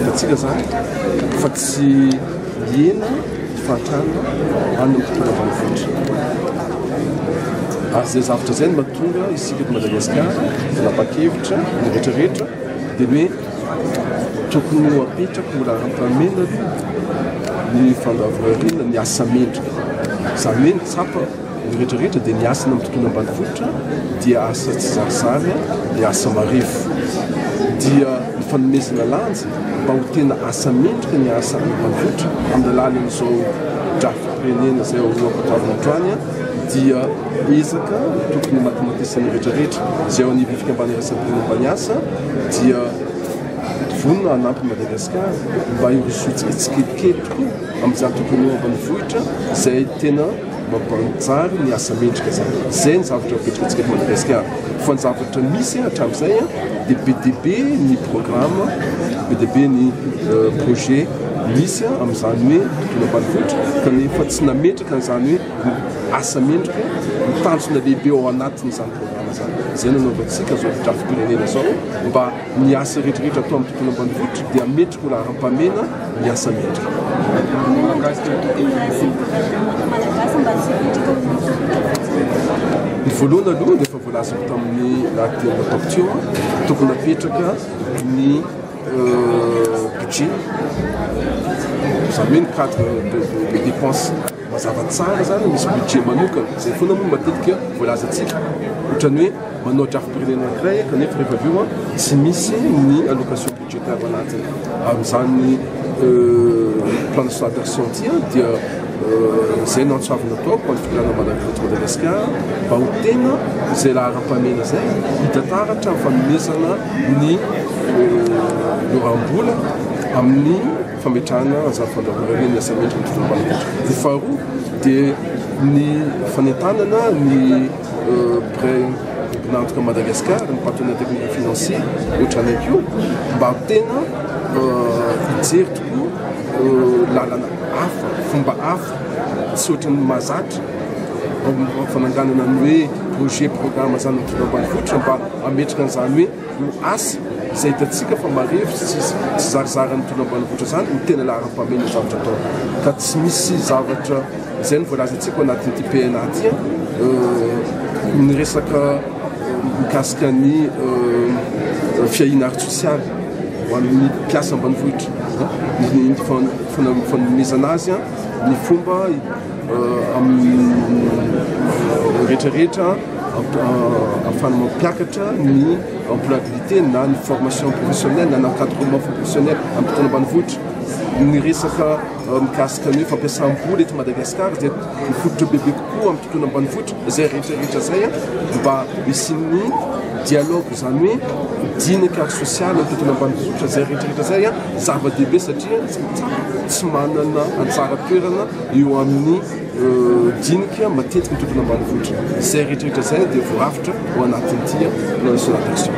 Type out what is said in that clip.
Atsika zany fa tsy hena fantrana amin'ny fotoana ambanivohitra. Ary zay zavatra zay no mahatonga isika eto Madagasikara nanapa-kevitra ny rehetrarehetra dia hoe tokony ho apetraka mbola aram-pahamena ny fandavarana ny asa mendrika. Zany hoe tsapa ny rehetrarehetra dia ny asana amin'ny tontolo ambanivohitra dia asa tsy zarizary, dia asa marefo. Dia ny fanomezana lanja mba ho tena asa mendrika ny asa ambanivohitra amin'ny alalan'izao drafi-pirenena izay apatavina androany dia ezaka tokony matematisany rehetrarehetra izay ao anivy fikambana iraisam-pirenena ambany asa dia vonona hanampy Madagasikara mba hirosotsika tsikelikely tokoa amin'izany tontolo ambanivohitra izay tena mampanjary ny asa mendrika zany. Zay ny zavatra apetrakatsika eto Madagasikara. Fa ny zavatra misy hatramin'izay dia be dia be ny programme, be dia be ny projet misy amin'izany hoe tontolo ambanivohitra kanefa tsy nametraka n'izany hoe asa mendrika mitanjona lehibe ao anatin'izany programme zany. Zay nanaovantsika zao drafi-pirenena zao mba ny asa rehetrarehetra atao amin'ny tontolo ambanivohitra dia metrika ho laharam-pahamena ny asa mendrika. Ny voalohany aloha dia efa voalazako tamin'ny lahateny nataoko teo tokony apetraka ny budget zany hoe ny cadre de dépense mazava tsara zany misy budget manokana zay foana moa matetika voalazantsika ohatrany hoe manao drafi-pirenena anankiray kanefa rehefa avy eo tsy misy ny allocation budgétaire ao anatiny. Amin'izany plan national d'action ity dia zay no antsoavina ataoko amin'ny fitondrana ambanivohitra Madagasikara mba ho tena izay laharam-pahamena zay hitantaratra ny fanomezana ny loram-bola amin'ny fametrahana azafy fandavarana ny asa mendrika ny tontolo ambanivohitra. Ny faharoa dia ny fanentanana ny prêt nantoka Madagasikara ny partenaire technique financier ohatrany akio mba tena hijery tokoa lalana hafa, fomba hafa tsy ohatran'ny mahazatra fananganana ny hoe projet programme zany amin'ny tontolo ambanivohitra mba ametraka an'izany hoe ho asa izay hitantsika fa marefo tsy zarizary amin'ny tontolo ambanivohitra zany ho tena laharam-pahamena zavatra atao. Ka tsy misy zavatra izay ny voalazantsika anatin'ity PNA ity ny resaka mikasika ny fiahina ara-tsosialy ho an'ny mpiasa ambanivohitra ny fanomezana azy ny fomba amin'ny rehetrarehetra afahana mampiakatra ny employabilité na ny formation professionnelle na encadrement professionnel amin'ny tontolo ambanivohitra. Ny resaka mikasika ny fampiasam-bola eto Madagasikara dia mifototra bebe kokoa amin'ny tontolo ambanivohitra izay rehetrarehetra zay mba isin'ny dialogue zany hoe dinaka ara-sosialy amin'ny tontolo ambanivohitra zay rehetrarehetra zay zava-dehibe satria tsy manana antsara toerana eo amin'ny dinika matetika ny tontolo ambanivohitra. Zay rehetrarehetra zay dia voarafitra ao anatin'ity plan national d'action.